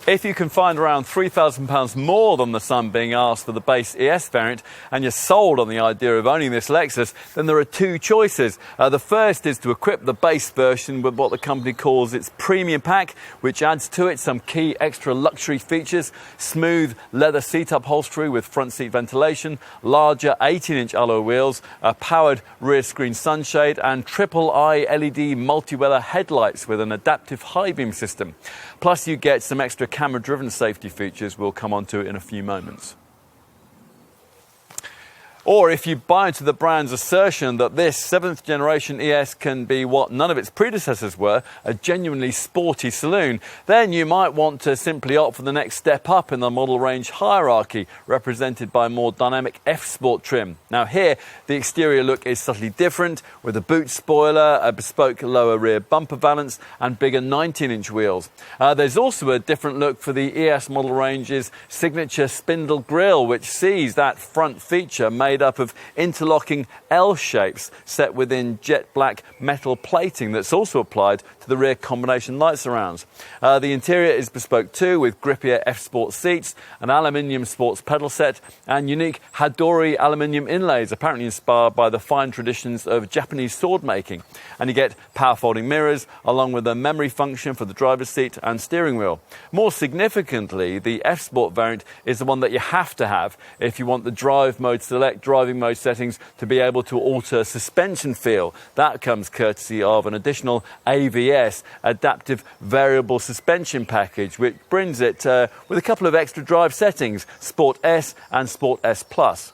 If you can find around £3,000 more than the sum being asked for the base ES variant and you're sold on the idea of owning this Lexus, then there are two choices. The first is to equip the base version with what the company calls its premium pack, which adds to it some key extra luxury features: smooth leather seat upholstery with front seat ventilation, larger 18-inch alloy wheels, a powered rear screen sunshade, and triple eye LED multi-weather headlights with an adaptive high beam system. Plus you get some extra camera-driven safety features we'll come on to in a few moments. Or if you buy into the brand's assertion that this 7th generation ES can be what none of its predecessors were, a genuinely sporty saloon, then you might want to simply opt for the next step up in the model range hierarchy, represented by more dynamic F-Sport trim. Now here, the exterior look is subtly different, with a boot spoiler, a bespoke lower rear bumper valance, and bigger 19-inch wheels. There's also a different look for the ES model range's signature spindle grille, which sees that front feature made up of interlocking L shapes set within jet black metal plating that's also applied to the rear combination light surrounds. The interior is bespoke too, with grippier F-Sport seats, an aluminium sports pedal set, and unique Hadori aluminium inlays, apparently inspired by the fine traditions of Japanese sword making. And you get power folding mirrors, along with a memory function for the driver's seat and steering wheel. More significantly, the F-Sport variant is the one that you have to have if you want the drive mode select driving mode settings to be able to alter suspension feel. That comes courtesy of an additional AVS, adaptive variable suspension package, which brings it with a couple of extra drive settings, Sport S and Sport S Plus.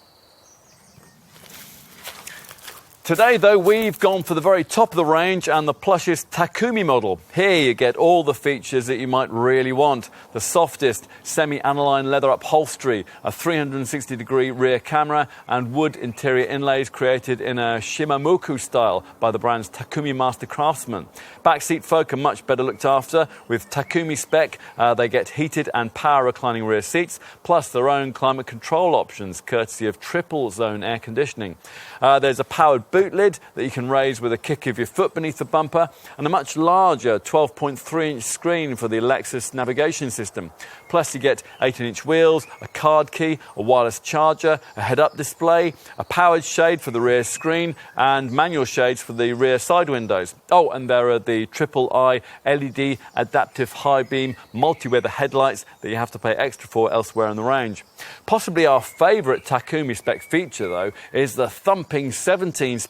Today, though, we've gone for the very top of the range and the plushest Takumi model. Here you get all the features that you might really want. The softest semi-aniline leather upholstery, a 360-degree rear camera, and wood interior inlays created in a Shimamoku style by the brand's Takumi master craftsman. Backseat folk are much better looked after. With Takumi spec, they get heated and power reclining rear seats, plus their own climate control options, courtesy of triple zone air conditioning. There's a powered boot lid that you can raise with a kick of your foot beneath the bumper, and a much larger 12.3-inch screen for the Lexus navigation system. Plus you get 18-inch wheels, a card key, a wireless charger, a head-up display, a powered shade for the rear screen, and manual shades for the rear side windows. Oh, and there are the triple eye LED adaptive high beam multi-weather headlights that you have to pay extra for elsewhere in the range. Possibly our favourite Takumi spec feature, though, is the thumping 17-speaker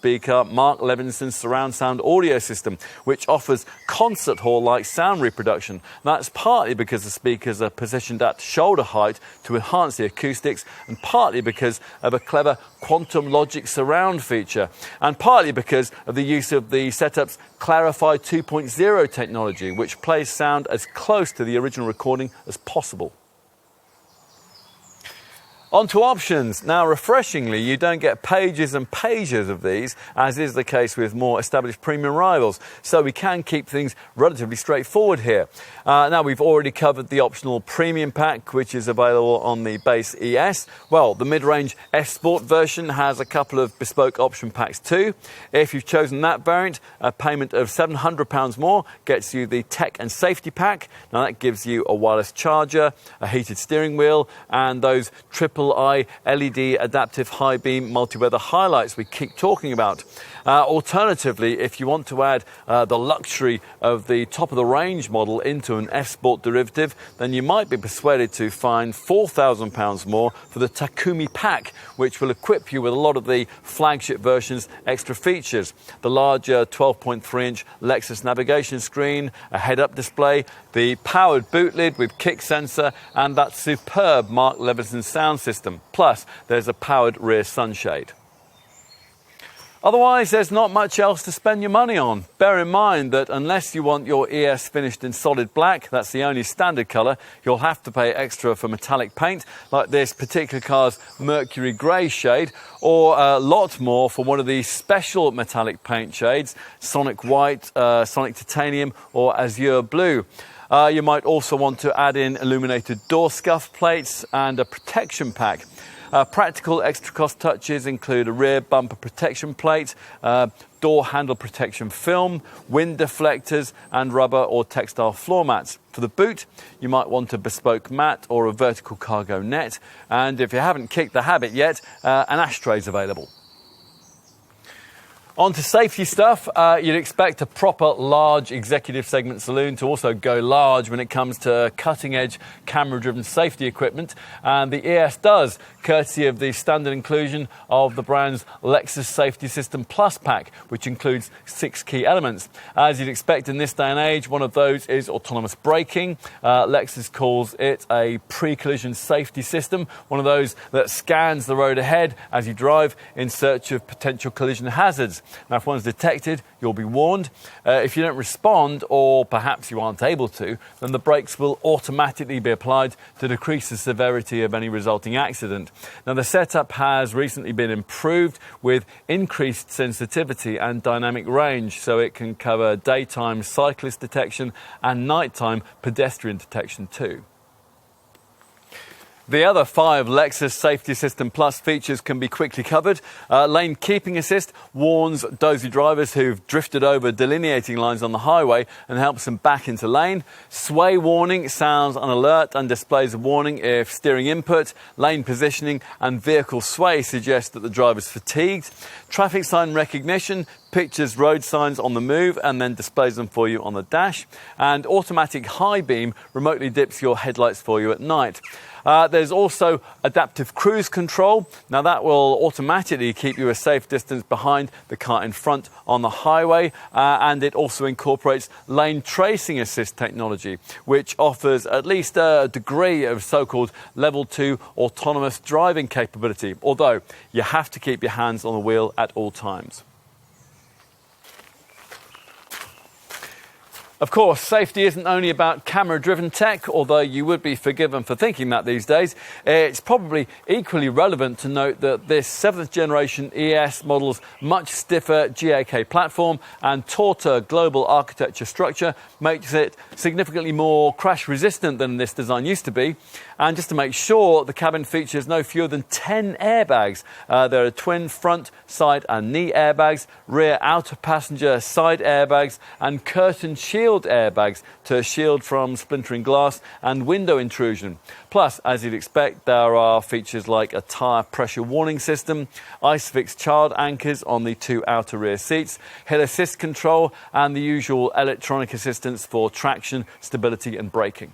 Mark Levinson surround sound audio system, which offers concert hall-like sound reproduction. That's partly because the speakers are positioned at shoulder height to enhance the acoustics, and partly because of a clever quantum logic surround feature, and partly because of the use of the setup's Clarify 2.0 technology, which plays sound as close to the original recording as possible. On to options. Now, refreshingly, you don't get pages and pages of these, as is the case with more established premium rivals. So we can keep things relatively straightforward here. Now, we've already covered the optional premium pack, which is available on the base ES. Well, the mid-range S-Sport version has a couple of bespoke option packs too. If you've chosen that variant, a payment of £700 more gets you the Tech and Safety pack. Now, that gives you a wireless charger, a heated steering wheel, and those triple eye LED adaptive high beam multi-weather highlights we keep talking about. Alternatively, if you want to add the luxury of the top of the range model into an S-Sport derivative, then you might be persuaded to find £4,000 more for the Takumi pack, which will equip you with a lot of the flagship version's extra features. The larger 12.3-inch Lexus navigation screen, a head-up display, the powered boot lid with kick sensor, and that superb Mark Levinson sound system. Plus, there's a powered rear sunshade. Otherwise, there's not much else to spend your money on. Bear in mind that unless you want your ES finished in solid black, that's the only standard colour, you'll have to pay extra for metallic paint, like this particular car's Mercury Grey shade, or a lot more for one of these special metallic paint shades, Sonic White, Sonic Titanium, or Azure Blue. You might also want to add in illuminated door scuff plates and a protection pack. Practical extra cost touches include a rear bumper protection plate, door handle protection film, wind deflectors, and rubber or textile floor mats. For the boot, you might want a bespoke mat or a vertical cargo net. And if you haven't kicked the habit yet, an ashtray is available. On to safety stuff. You'd expect a proper large executive segment saloon to also go large when it comes to cutting-edge camera-driven safety equipment, and the ES does, courtesy of the standard inclusion of the brand's Lexus Safety System Plus pack, which includes 6 key elements. As you'd expect in this day and age, one of those is autonomous braking. Lexus calls it a pre-collision safety system, one of those that scans the road ahead as you drive in search of potential collision hazards. Now, if one's detected, you'll be warned. If you don't respond, or perhaps you aren't able to, then the brakes will automatically be applied to decrease the severity of any resulting accident. Now, the setup has recently been improved with increased sensitivity and dynamic range, so it can cover daytime cyclist detection and nighttime pedestrian detection too. The other 5 Lexus Safety System Plus features can be quickly covered. Lane Keeping Assist warns dozy drivers who've drifted over delineating lines on the highway and helps them back into lane. Sway Warning sounds an alert and displays a warning if steering input, lane positioning and vehicle sway suggest that the driver's fatigued. Traffic Sign Recognition pictures road signs on the move and then displays them for you on the dash. And Automatic High Beam remotely dips your headlights for you at night. There's also adaptive cruise control. Now, that will automatically keep you a safe distance behind the car in front on the highway, and it also incorporates lane tracing assist technology, which offers at least a degree of so-called level 2 autonomous driving capability, although you have to keep your hands on the wheel at all times. Of course, safety isn't only about camera-driven tech, although you would be forgiven for thinking that these days. It's probably equally relevant to note that this 7th generation ES model's much stiffer GAK platform and tauter global architecture structure makes it significantly more crash-resistant than this design used to be. And just to make sure, the cabin features no fewer than 10 airbags. There are twin front, side and knee airbags, rear outer passenger side airbags, and curtain shield airbags to shield from splintering glass and window intrusion. Plus, as you'd expect, there are features like a tyre pressure warning system, ISOFIX child anchors on the 2 outer rear seats, hill assist control, and the usual electronic assistance for traction, stability and braking.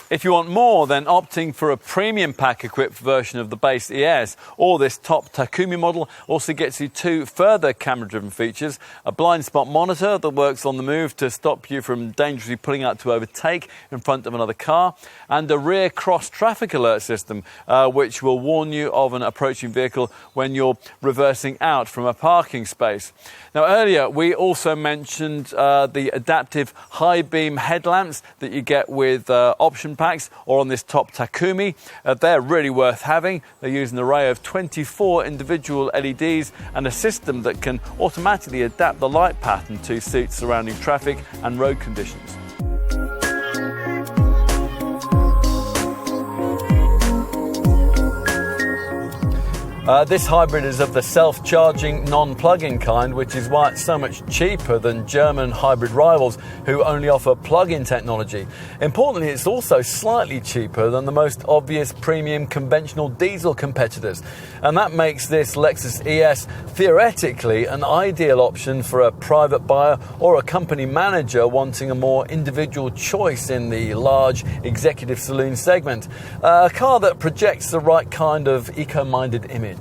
If you want more, then opting for a premium pack equipped version of the base ES or this top Takumi model also gets you 2 further camera-driven features: a blind spot monitor that works on the move to stop you from dangerously pulling out to overtake in front of another car, and a rear cross traffic alert system which will warn you of an approaching vehicle when you're reversing out from a parking space. Now, earlier we also mentioned the adaptive high beam headlamps that you get with option packs or on this top Takumi. They're really worth having. They use an array of 24 individual LEDs and a system that can automatically adapt the light pattern to suit surrounding traffic and road conditions. This hybrid is of the self-charging, non-plug-in kind, which is why it's so much cheaper than German hybrid rivals who only offer plug-in technology. Importantly, it's also slightly cheaper than the most obvious premium conventional diesel competitors. And that makes this Lexus ES theoretically an ideal option for a private buyer or a company manager wanting a more individual choice in the large Executive Saloon segment. A car that projects the right kind of eco-minded image.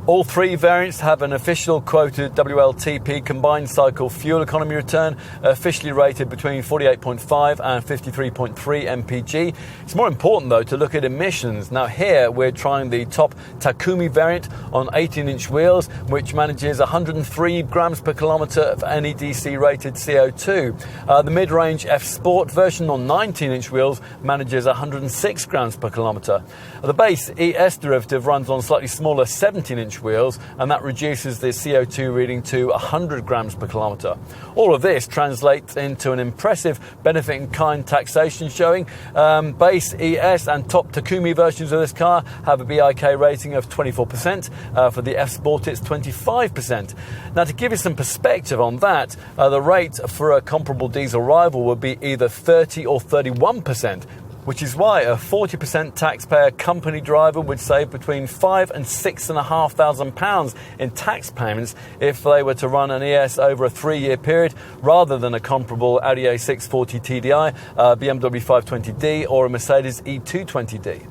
All three variants have an official quoted WLTP combined cycle fuel economy return, officially rated between 48.5 and 53.3 mpg. It's more important though to look at emissions. Now here we're trying the top Takumi variant on 18-inch wheels, which manages 103 grams per kilometre of NEDC rated CO2. The mid-range F Sport version on 19-inch wheels manages 106 grams per kilometre. The base ES derivative runs on slightly smaller 17-inch wheels, and that reduces the CO2 reading to 100 grams per kilometre. All of this translates into an impressive benefit in kind taxation showing. Base ES and top Takumi versions of this car have a BIK rating of 24%. For the F Sport it's 25%. Now to give you some perspective on that, the rate for a comparable diesel rival would be either 30 or 31%. Which is why a 40% taxpayer company driver would save between £5,000 and £6,500 in tax payments if they were to run an ES over a 3-year period, rather than a comparable Audi A6 TDI, BMW 520d or a Mercedes E220d.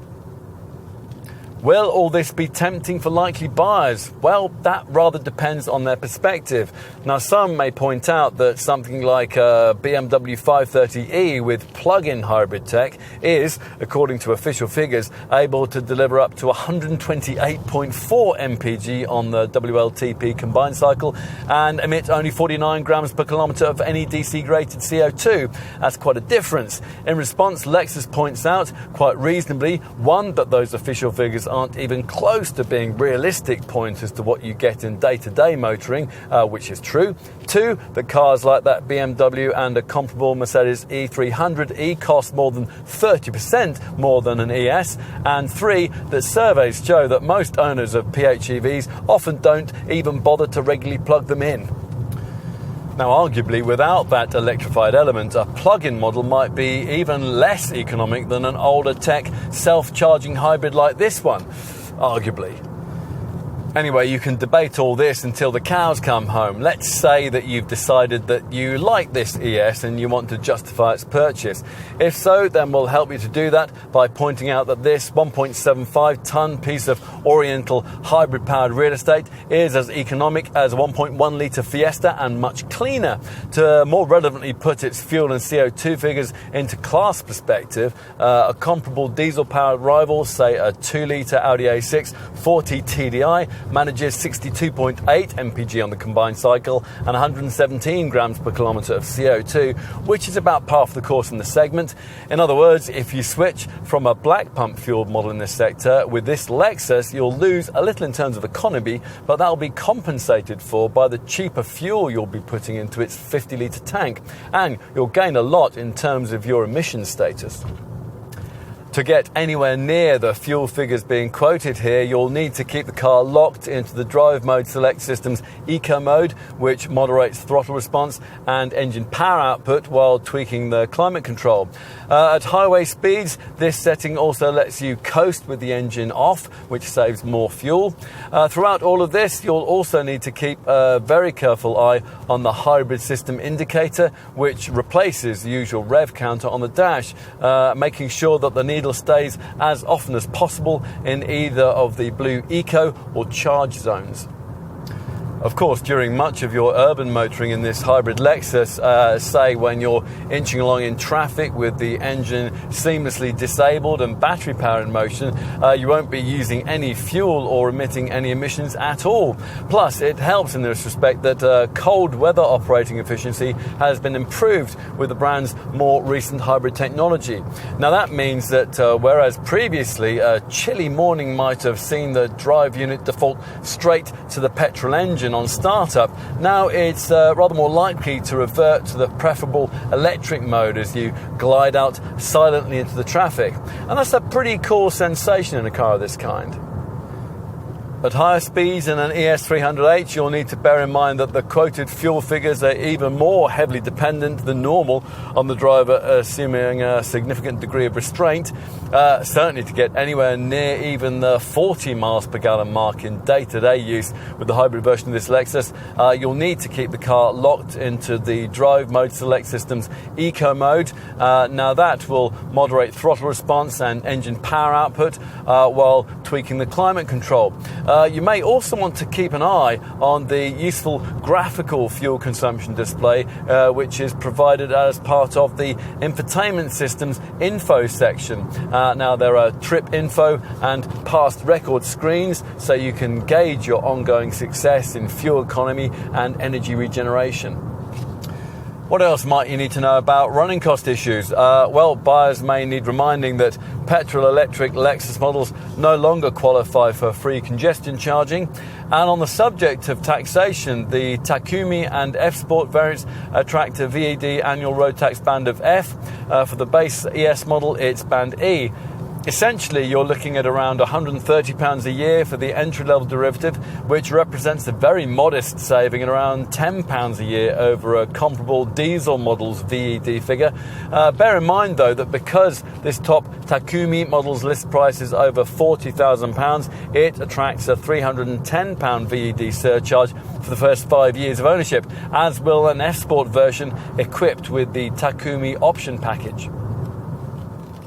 Will all this be tempting for likely buyers? Well, that rather depends on their perspective. Now, some may point out that something like a BMW 530e with plug-in hybrid tech is, according to official figures, able to deliver up to 128.4 mpg on the WLTP combined cycle and emit only 49 grams per kilometre of NEDC rated CO2. That's quite a difference. In response, Lexus points out, quite reasonably, one, that those official figures aren't even close to being realistic pointers to what you get in day-to-day motoring, which is true. Two, that cars like that BMW and a comparable Mercedes E300e cost more than 30% more than an ES. And three, that surveys show that most owners of PHEVs often don't even bother to regularly plug them in. Now, arguably, without that electrified element, a plug-in model might be even less economic than an older tech self-charging hybrid like this one, arguably. Anyway, you can debate all this until the cows come home. Let's say that you've decided that you like this ES and you want to justify its purchase. If so, then we'll help you to do that by pointing out that this 1.75-tonne piece of Oriental hybrid-powered real estate is as economic as a 1.1-litre Fiesta and much cleaner. To more relevantly put its fuel and CO2 figures into class perspective, a comparable diesel-powered rival, say a 2-litre Audi A6 TDI, manages 62.8 mpg on the combined cycle and 117 grams per kilometre of CO2, which is about par for the course in the segment. In other words, if you switch from a black pump fueled model in this sector, with this Lexus you'll lose a little in terms of economy, but that'll be compensated for by the cheaper fuel you'll be putting into its 50-litre tank, and you'll gain a lot in terms of your emission status. To get anywhere near the fuel figures being quoted here, you'll need to keep the car locked into the Drive Mode Select System's Eco Mode, which moderates throttle response and engine power output while tweaking the climate control. At highway speeds, this setting also lets you coast with the engine off, which saves more fuel. Throughout all of this, you'll also need to keep a very careful eye on the hybrid system indicator, which replaces the usual rev counter on the dash, making sure that the needle stays as often as possible in either of the blue eco or charge zones. Of course, during much of your urban motoring in this hybrid Lexus, say when you're inching along in traffic with the engine seamlessly disabled and battery power in motion, you won't be using any fuel or emitting any emissions at all. Plus, it helps in this respect that cold weather operating efficiency has been improved with the brand's more recent hybrid technology. Now that means that whereas previously a chilly morning might have seen the drive unit default straight to the petrol engine on startup, now it's rather more likely to revert to the preferable electric mode as you glide out silently into the traffic. And that's a pretty cool sensation in a car of this kind. At higher speeds in an ES300H, you'll need to bear in mind that the quoted fuel figures are even more heavily dependent than normal on the driver assuming a significant degree of restraint. Certainly to get anywhere near even the 40 miles per gallon mark in day-to-day use with the hybrid version of this Lexus, you'll need to keep the car locked into the drive mode select system's eco mode. Now that will moderate throttle response and engine power output while tweaking the climate control. You may also want to keep an eye on the useful graphical fuel consumption display, which is provided as part of the infotainment system's info section. Now there are trip info and past record screens, so you can gauge your ongoing success in fuel economy and energy regeneration. What else might you need to know about running cost issues? Well, buyers may need reminding that petrol-electric Lexus models no longer qualify for free congestion charging. And on the subject of taxation, the Takumi and F Sport variants attract a VED annual road tax band of F. For the base ES model, it's band E. Essentially, you're looking at around £130 a year for the entry-level derivative, which represents a very modest saving at around £10 a year over a comparable diesel model's VED figure. Bear in mind, though, that because this top Takumi model's list price is over £40,000, it attracts a £310 VED surcharge for the first 5 years of ownership, as will an F-Sport version equipped with the Takumi option package.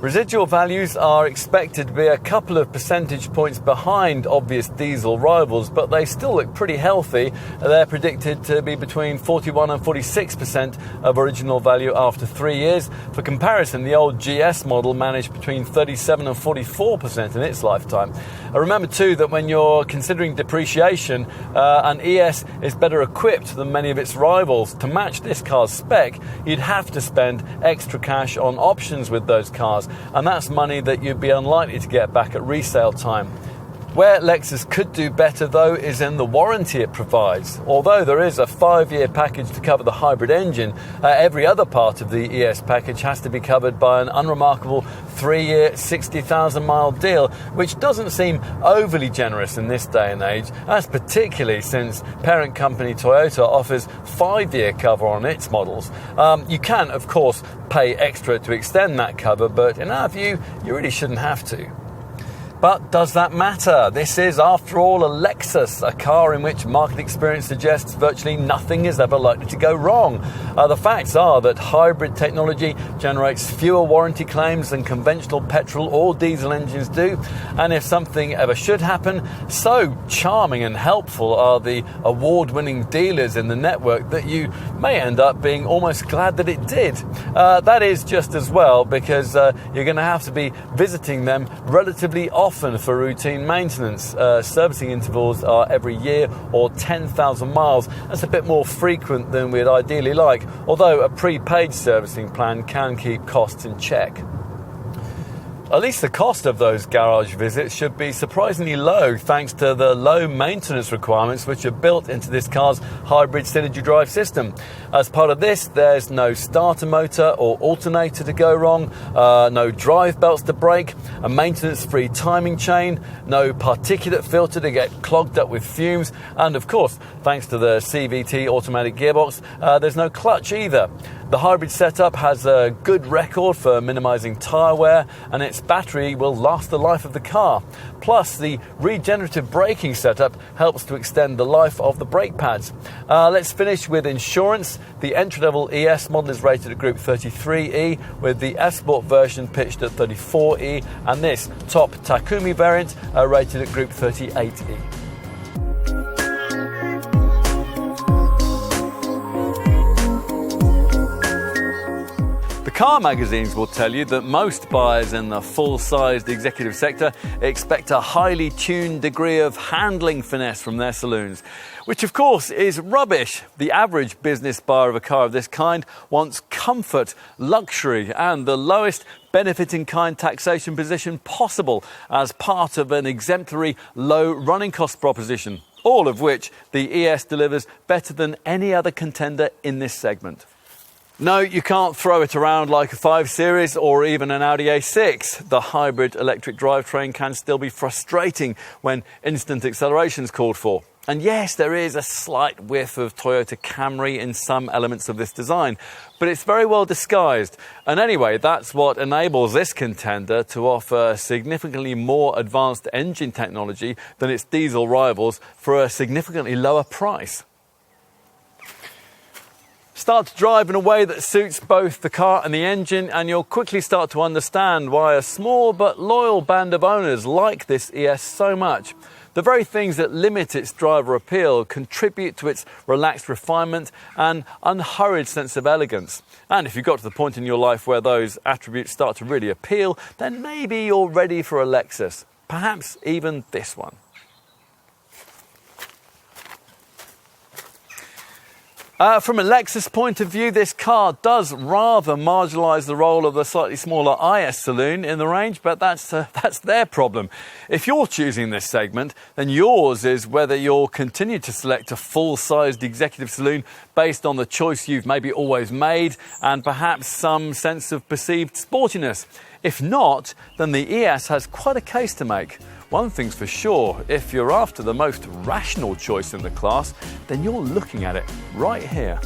Residual values are expected to be a couple of percentage points behind obvious diesel rivals, but they still look pretty healthy. They're predicted to be between 41 and 46% of original value after 3 years. For comparison, the old GS model managed between 37 and 44% in its lifetime. Remember too that when you're considering depreciation, an ES is better equipped than many of its rivals. To match this car's spec, you'd have to spend extra cash on options with those cars, and that's money that you'd be unlikely to get back at resale time. Where Lexus could do better, though, is in the warranty it provides. Although there is a 5-year package to cover the hybrid engine, every other part of the ES package has to be covered by an unremarkable 3-year, 60,000-mile deal, which doesn't seem overly generous in this day and age. That's particularly since parent company Toyota offers 5-year cover on its models. You can, of course, pay extra to extend that cover, but in our view, you really shouldn't have to. But does that matter? This is, after all, a Lexus, a car in which market experience suggests virtually nothing is ever likely to go wrong. The facts are that hybrid technology generates fewer warranty claims than conventional petrol or diesel engines do, and if something ever should happen, so charming and helpful are the award-winning dealers in the network that you may end up being almost glad that it did. That is just as well, because you're going to have to be visiting them relatively often for routine maintenance. Servicing intervals are every year or 10,000 miles. That's a bit more frequent than we'd ideally like, although a prepaid servicing plan can keep costs in check. At least the cost of those garage visits should be surprisingly low, thanks to the low maintenance requirements which are built into this car's hybrid synergy drive system. As part of this, there's no starter motor or alternator to go wrong, no drive belts to break, a maintenance-free timing chain, no particulate filter to get clogged up with fumes, and of course, thanks to the CVT automatic gearbox, there's no clutch either. The hybrid setup has a good record for minimising tyre wear, and its battery will last the life of the car. Plus, the regenerative braking setup helps to extend the life of the brake pads. Let's finish with insurance. The entry-level ES model is rated at Group 33E, with the F-Sport version pitched at 34E, and this top Takumi variant rated at Group 38E. car magazines will tell you that most buyers in the full-sized executive sector expect a highly tuned degree of handling finesse from their saloons, which of course is rubbish. The average business buyer of a car of this kind wants comfort, luxury and the lowest benefit-in-kind taxation position possible as part of an exemplary low running cost proposition, all of which the ES delivers better than any other contender in this segment. No, you can't throw it around like a 5 Series or even an Audi A6. The hybrid electric drivetrain can still be frustrating when instant acceleration is called for. And yes, there is a slight whiff of Toyota Camry in some elements of this design, but it's very well disguised. And anyway, that's what enables this contender to offer significantly more advanced engine technology than its diesel rivals for a significantly lower price. Start to drive in a way that suits both the car and the engine, and you'll quickly start to understand why a small but loyal band of owners like this ES so much. The very things that limit its driver appeal contribute to its relaxed refinement and unhurried sense of elegance. And if you've got to the point in your life where those attributes start to really appeal, then maybe you're ready for a Lexus. Perhaps even this one. From a Lexus point of view, this car does rather marginalise the role of the slightly smaller IS Saloon in the range, but that's their problem. If you're choosing this segment, then yours is whether you'll continue to select a full-sized Executive Saloon based on the choice you've maybe always made and perhaps some sense of perceived sportiness. If not, then the ES has quite a case to make. One thing's for sure, if you're after the most rational choice in the class, then you're looking at it right here.